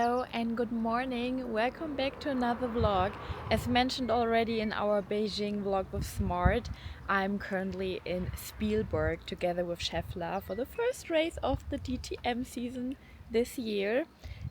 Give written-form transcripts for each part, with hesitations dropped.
Hello and good morning. Welcome back to another vlog. As mentioned already in our Beijing vlog with Smart, I'm currently in Spielberg together with Schaeffler for the first race of the DTM season this year.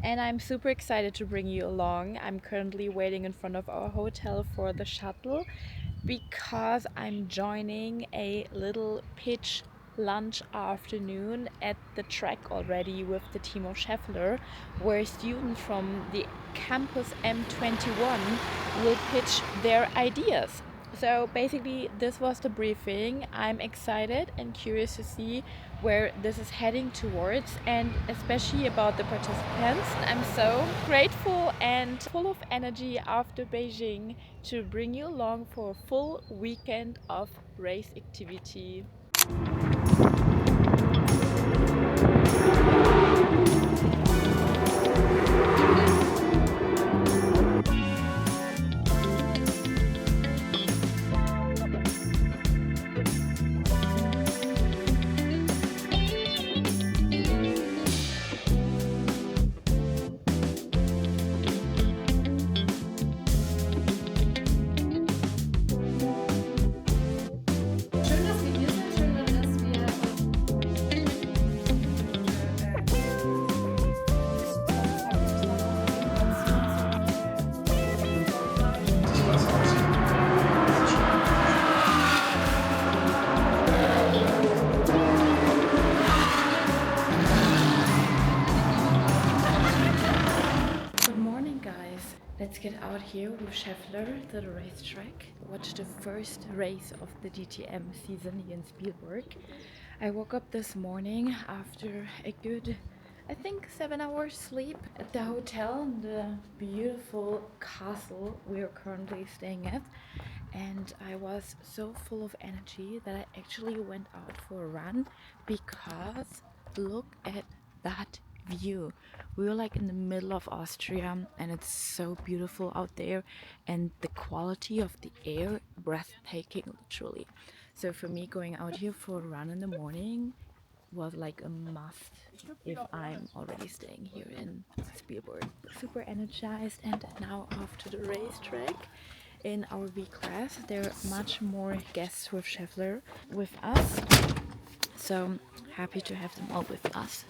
And I'm super excited to bring you along. I'm currently waiting in front of our hotel for the shuttle because I'm joining a little pitch lunch afternoon at the track already with the team of Schaeffler, where students from the campus M21 will pitch their ideas. So basically this was the briefing. I'm excited and curious to see where this is heading towards, and especially about the participants. I'm so grateful and full of energy after Beijing to bring you along for a full weekend of race activity. Let's get out here with Schaeffler to the racetrack, watch the first race of the DTM season here in Spielberg. I woke up this morning after a good, I think, 7 hours sleep at the hotel in the beautiful castle we are currently staying at. And I was so full of energy that I actually went out for a run because look at that view. We were like in the middle of Austria and it's so beautiful out there, and the quality of the air breathtaking, literally. So for me, going out here for a run in the morning was like a must if I'm already staying here in Spielberg. Super energized, and now off to the racetrack. In our V class there are much more guests with Schaeffler with us, so happy to have them all with us.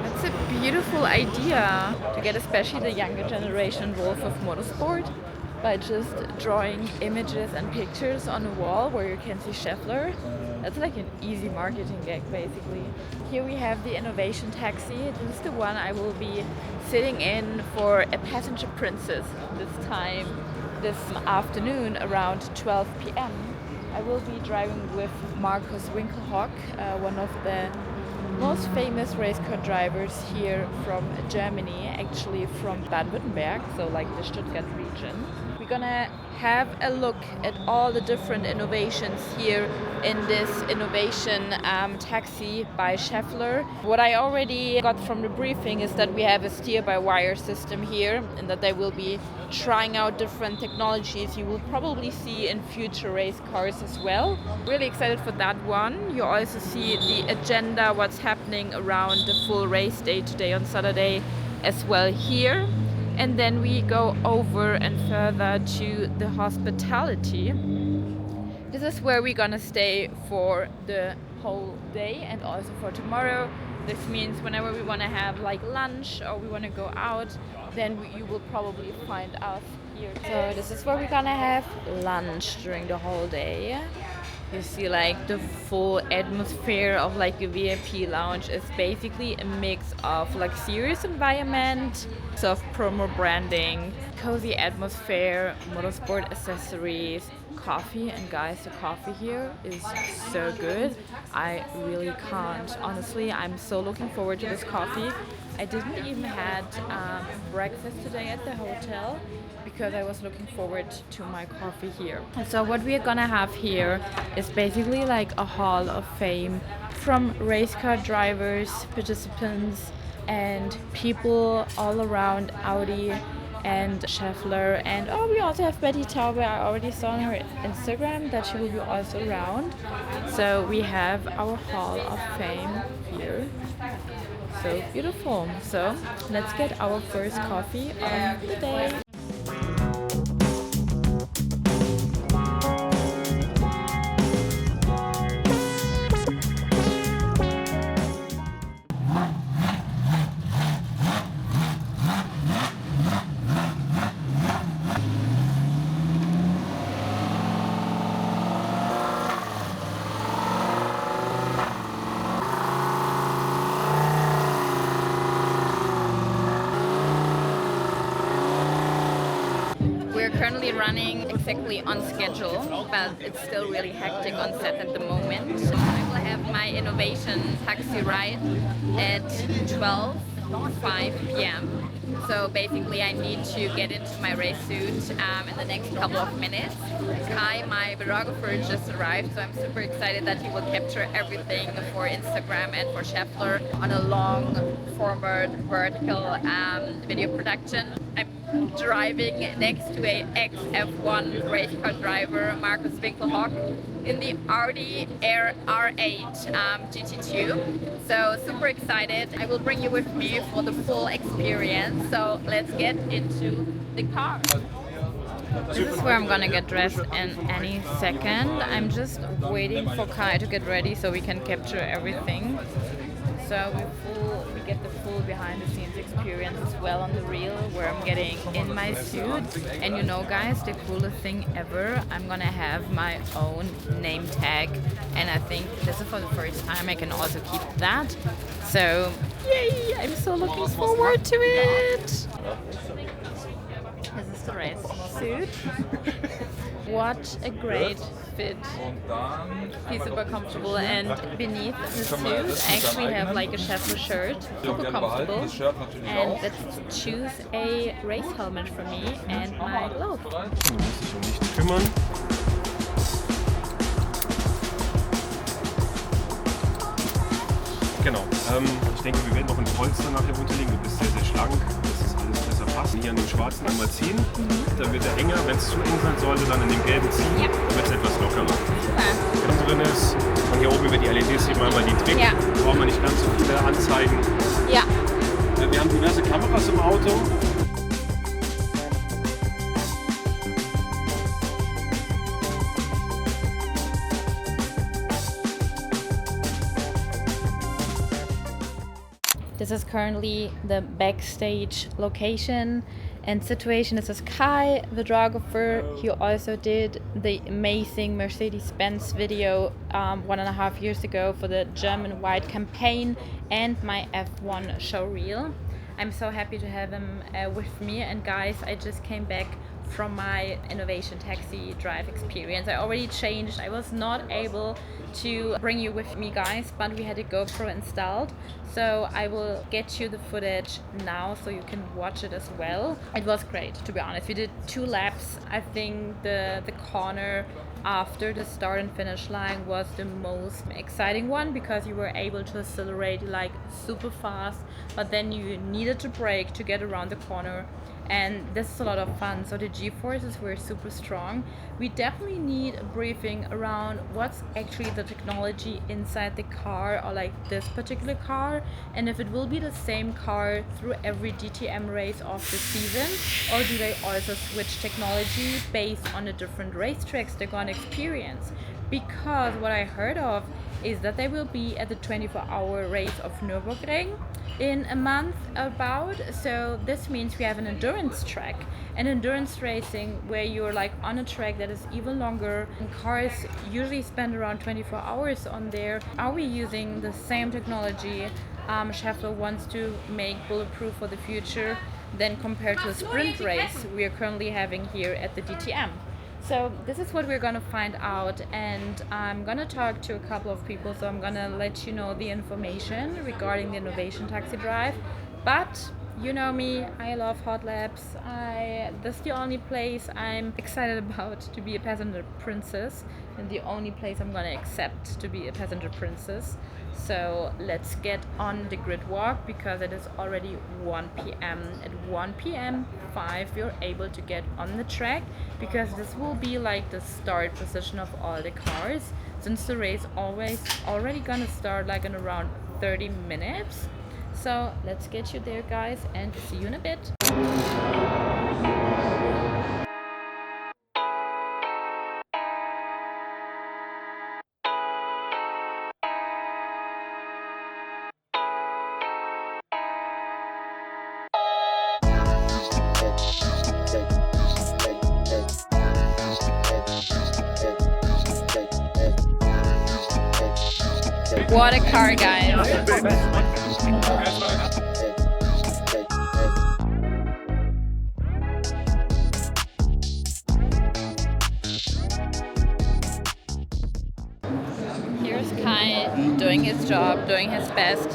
That's a beautiful idea to get especially the younger generation involved with motorsport by just drawing images and pictures on a wall where you can see Schaeffler. That's like an easy marketing gag, basically. Here we have the innovation taxi. This is the one I will be sitting in for a passenger princess this afternoon around 12 p.m. I will be driving with Markus Winkelhock, one of the most famous race car drivers here from Germany, actually from Baden-Württemberg, so like the Stuttgart region. We're gonna have a look at all the different innovations here in this innovation taxi by Schaeffler. What I already got from the briefing is that we have a steer-by-wire system here, and that they will be trying out different technologies you will probably see in future race cars as well. Really excited for that one. You also see the agenda, what's happening around the full race day today on Saturday as well here. And then we go over and further to the hospitality. This is where we're gonna stay for the whole day and also for tomorrow. This means whenever we wanna have like lunch or we wanna go out, then you will probably find us here. So this is where we're gonna have lunch during the whole day. You see like the full atmosphere of like a VIP lounge is basically a mix of luxurious environment, soft promo branding, cozy atmosphere, motorsport accessories, coffee. And guys, the coffee here is so good. I really can't. Honestly, I'm so looking forward to this coffee. I didn't even had breakfast today at the hotel because I was looking forward to my coffee here. So what we are gonna have here is basically like a hall of fame from race car drivers, participants, and people all around Audi and Schaeffler, and we also have Betty Taube. I already saw on her Instagram that she will be also around. So we have our Hall of Fame here. So beautiful. So let's get our first coffee of the day. We're currently running exactly on schedule, but it's still really hectic on set at the moment. I will have my innovation taxi ride at 12:05 p.m. So basically I need to get into my race suit in the next couple of minutes. Kai, my videographer, just arrived, so I'm super excited that he will capture everything for Instagram and for Schaeffler on a long forward vertical video production. I'm driving next to a ex-F1 race car driver, Markus Winkelhock, in the Audi R8 GT2. So super excited. I will bring you with me for the full experience. So let's get into the car. This is where I'm gonna get dressed in any second. I'm just waiting for Kai to get ready so we can capture everything. So we get the full behind the scenes experience as well on the reel, where I'm getting in my suit. And you know guys, the coolest thing ever, I'm gonna have my own name tag, and I think this is for the first time I can also keep that. So yay, I'm so looking forward to it. This is the race suit. What a great fit. He's super comfortable, and beneath the suit I actually have like a Schaeffler shirt, super comfortable. And let's choose a race helmet for me and my glove. Genau. Ich denke, wir werden noch ein Polster nachher unterlegen. Du bist sehr, sehr schlank. Das ist alles besser passt. Hier an dem schwarzen einmal ziehen. Dann wird er enger. Wenn es zu eng sein sollte, dann in dem gelben ziehen. Ja. Dann wird es etwas lockerer. Super. Was drin ist, von hier oben über die LEDs sieht man einmal die Trick. Ja. Brauchen wir nicht ganz so viele Anzeigen. Ja. Wir haben diverse Kameras im Auto. This is currently the backstage location and situation. This is Kai, the videographer. He also did the amazing Mercedes-Benz video 1.5 years ago for the German White campaign and my F1 show reel. I'm so happy to have him with me. And guys, I just came back from my innovation taxi drive experience. I already changed. I was not able to bring you with me guys, but we had a GoPro installed, so I will get you the footage now so you can watch it as well. It was great, to be honest. We did 2 laps. I think the corner after the start and finish line was the most exciting one, because you were able to accelerate like super fast, but then you needed to brake to get around the corner. And this is a lot of fun. So the G-forces were super strong. We definitely need a briefing around what's actually the technology inside the car, or like this particular car, and if it will be the same car through every DTM race of the season, or do they also switch technology based on the different racetracks they're gonna experience. Because what I heard of is that they will be at the 24-hour race of Nürburgring in a month about. So this means we have an endurance track, an endurance racing where you're like on a track that is even longer, and cars usually spend around 24 hours on there. Are we using the same technology Schaeffler wants to make bulletproof for the future than compared to a sprint race we are currently having here at the DTM? So this is what we're gonna find out, and I'm gonna talk to a couple of people, so I'm gonna let you know the information regarding the innovation taxi drive. But You know me, I love hot laps. That's the only place I'm excited about to be a passenger princess, and the only place I'm gonna accept to be a passenger princess. So let's get on the grid walk because it is already 1 p.m. At 1 p.m. 5 you're able to get on the track because this will be like the start position of all the cars, since the race already gonna start like in around 30 minutes. So let's get you there, guys, and see you in a bit. What a car, guys. Here's Kai doing his job, doing his best.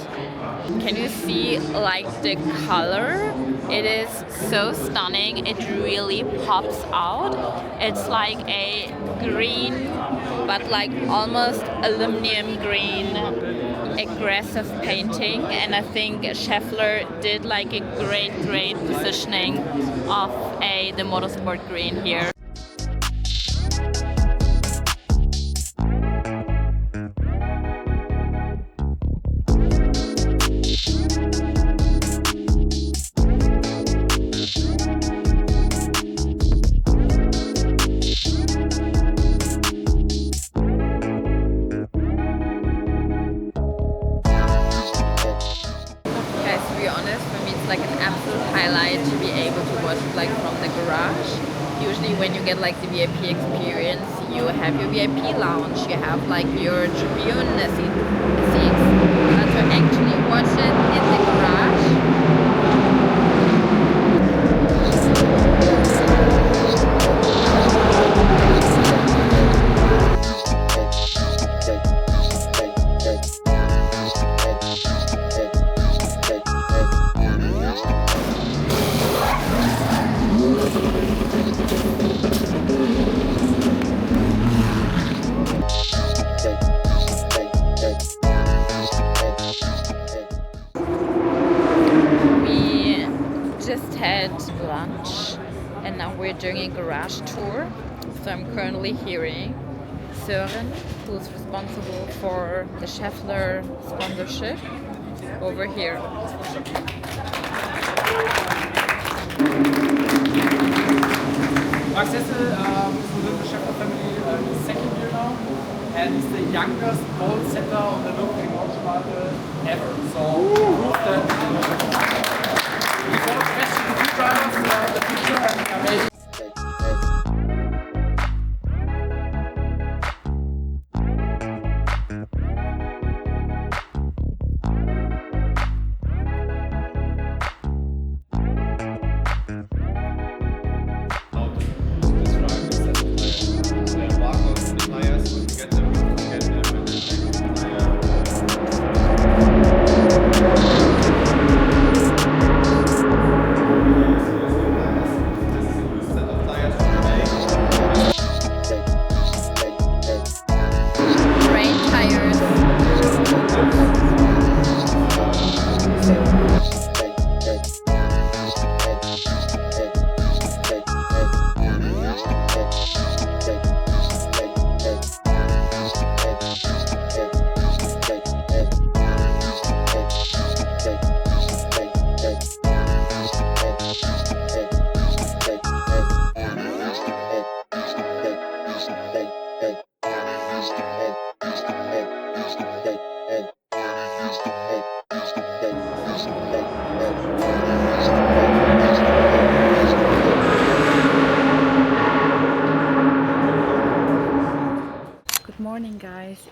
Can you see like the color? It is so stunning. It really pops out. It's like a green, but like almost aluminum green, aggressive painting. And I think Schaeffler did like a great positioning of the Motorsport green here. Like an absolute highlight to be able to watch it like from the garage. Usually when you get like the VIP experience, you have your VIP lounge, you have like your tribune seats, but to actually watch it in the garage, lunch and now we're doing a garage tour. So I'm currently hearing Sören, who's responsible for the Schaeffler sponsorship, over here. Max Hessel is within the Schaeffler family his second year now, and he's the youngest ball setter on the local Motorsport ever. So proof that the future and amazing.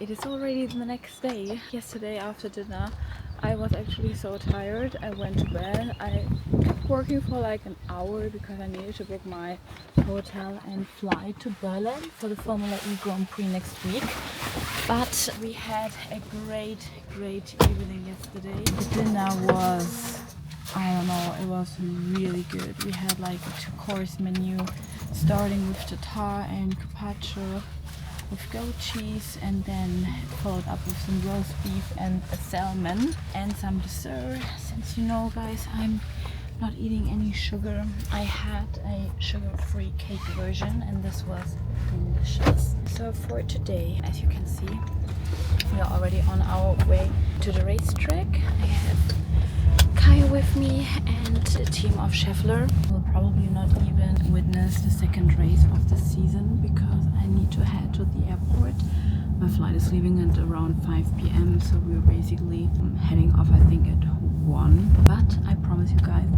It is already the next day. Yesterday after dinner I was actually so tired. I went to bed. I kept working for like an hour because I needed to book my hotel and fly to Berlin for the Formula E Grand Prix next week. But we had a great evening yesterday. The dinner was I don't know, it was really good. We had like a 2-course menu starting with tartare and carpaccio with goat cheese, and then followed up with some roast beef and a salmon and some dessert. Since you know, guys, I'm not eating any sugar, I had a sugar-free cake version and this was delicious. So for today, as you can see, we are already on our way to the racetrack. I have Kaya with me and the team of Schaeffler. Will probably not even witness the second race of the season because I need to head to the airport. My flight is leaving at around 5 p.m. so we're basically heading off, I think, at 1. But I promise you guys,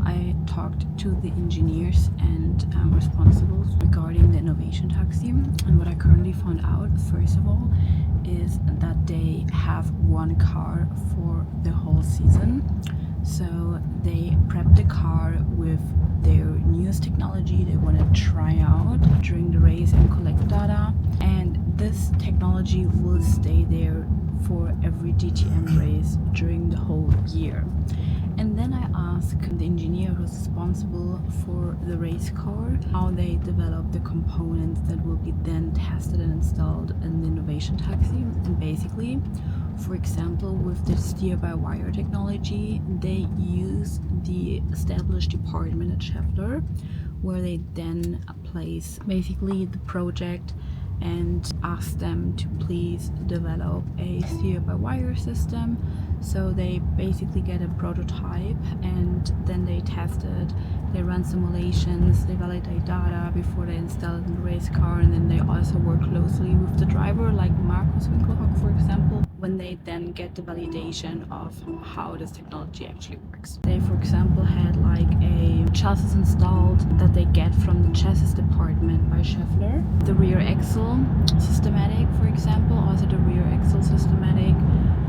I talked to the engineers and responsibles regarding the innovation taxi, and what I currently found out, first of all, is that they have one car for the whole season. So they prepped the car with their newest technology they want to try out during the race and collect data, and this technology will stay there for every DTM race during the whole year. And then I asked the engineer who's responsible for the race car how they develop the components that will be then tested and installed in the innovation taxi. And basically, for example, with the steer-by-wire technology, they use the established department at Schaeffler, where they then place basically the project and ask them to please develop a steer-by-wire system. So they basically get a prototype and then they test it, they run simulations, they validate data before they install it in the race car, and then they also work closely with the driver, like Markus Winkelhock, for example, when they then get the validation of how this technology actually works. They, for example, had like a chassis installed that they get from the chassis department by Schaeffler. The rear axle systematic, for example, also the rear axle systematic,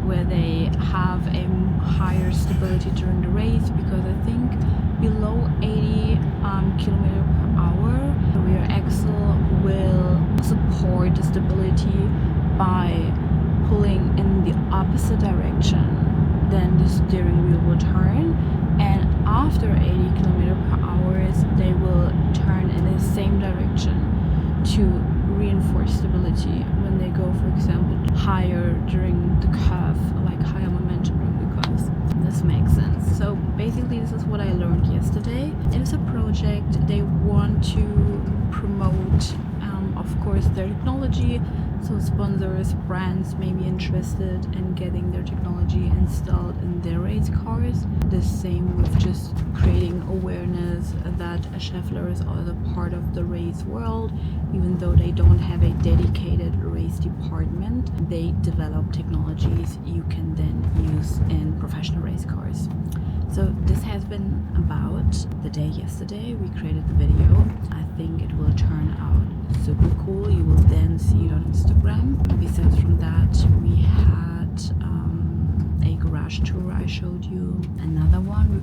where they have a higher stability during the race, because I think below 80 kilometers per hour, the rear axle will support the stability by pulling in the opposite direction than the steering wheel will turn, and after 80 kilometers per hour they will turn in the same direction to reinforce stability when they go, for example, higher during the curve, like higher momentum during the curves. This makes sense. So basically this is what I learned yesterday. It is a project they want to promote, of course, their technology, so sponsors, brands may be interested in getting their technology installed in their race cars. The same with just creating awareness that Schaeffler is also part of the race world. Even though they don't have a dedicated race department, they develop technologies you can then use in professional race cars. So this has been about the day yesterday. We created the video. I think it will turn out super cool. You will then see it on Instagram. Besides from that, we had a garage tour I showed you. Another one,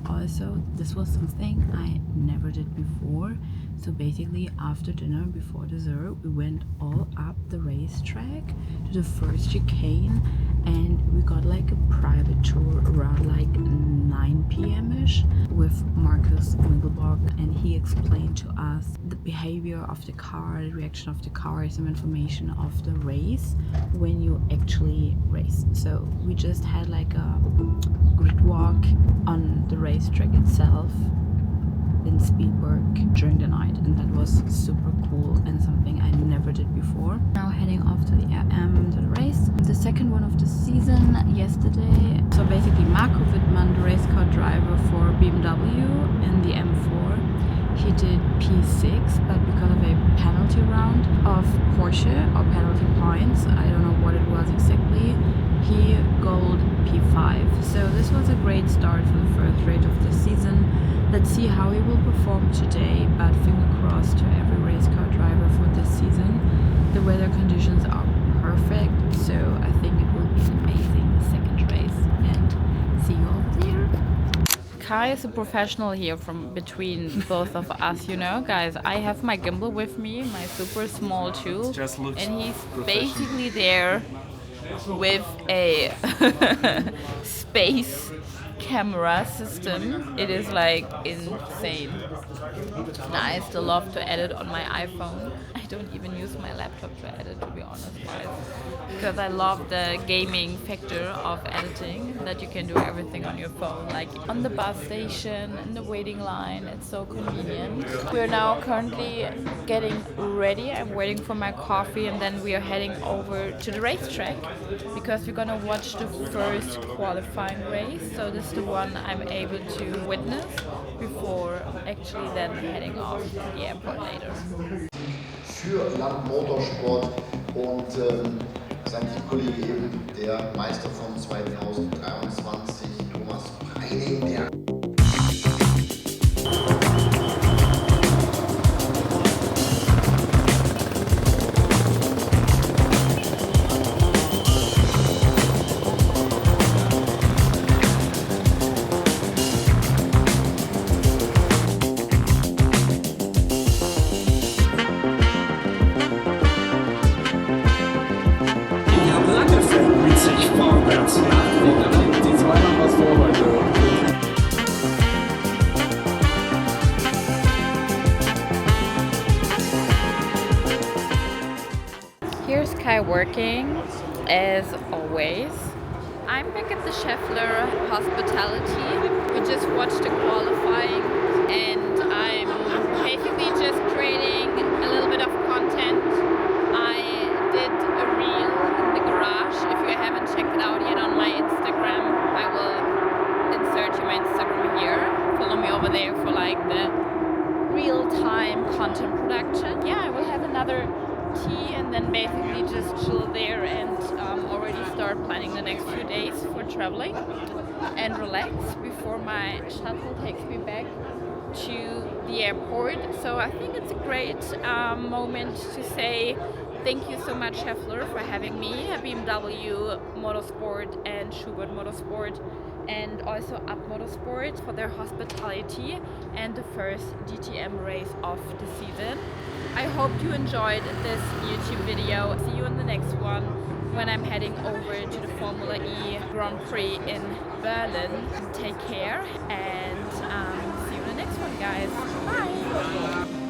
this was something I never did before. So basically after dinner, before dessert, we went all up the racetrack to the first chicane, and we got like a private tour around like 9 p.m.-ish with Markus Winkelhock, and he explained to us the behavior of the car, the reaction of the car, some information of the race when you actually race. So we just had like a grid walk on the racetrack itself in Spielberg during the night, and that was super cool and something I never did before. Now heading off to the race, the second one of the season yesterday. So basically Marco Wittmann, the race car driver for BMW in the M4, he did P6, but because of a penalty round of Porsche, or penalty points, I don't know what it was exactly, he gold P5. So this was a great start for the first race of the season. Let's see how he will perform today, but finger crossed to every race car driver for this season. The weather conditions are perfect, so I think it will be amazing, the second race, and see you over there. Kai is a professional here from between both of us, you know, guys. I have my gimbal with me, my super small tool, and he's basically there with a space camera system. It is like insane. I still love to edit on my iPhone. I don't even use my laptop to edit, to be honest, guys, because I love the gaming factor of editing, that you can do everything on your phone, like on the bus station, in the waiting line. It's so convenient. We're now currently getting ready. I'm waiting for my coffee, and then we are heading over to the racetrack because we're gonna watch the first qualifying race. So this is the one I'm able to witness before actually then heading off to the airport later. Für Land Motorsport und sein Teamkollege eben der Meister von 2023, Thomas Reining, der Here's Kai working, as always. I'm back at the Schaeffler hospitality. We just watched the qualifying, and I'm basically just creating a little bit of content. I did a reel in the garage. If you haven't checked it out yet on my Instagram, I will insert you my Instagram here. Follow me over there for like the real-time content production. Yeah, I will have another tea and then basically just chill there and already start planning the next few days for traveling and relax before my shuttle takes me back to the airport. So I think it's a great moment to say thank you so much, Schaeffler, for having me at BMW Motorsport and Schubert Motorsport, and also Up Motorsport for their hospitality and the first DTM race of the season. I hope you enjoyed this YouTube video. See you in the next one when I'm heading over to the Formula E Grand Prix in Berlin. Take care and see you in the next one, guys. Bye!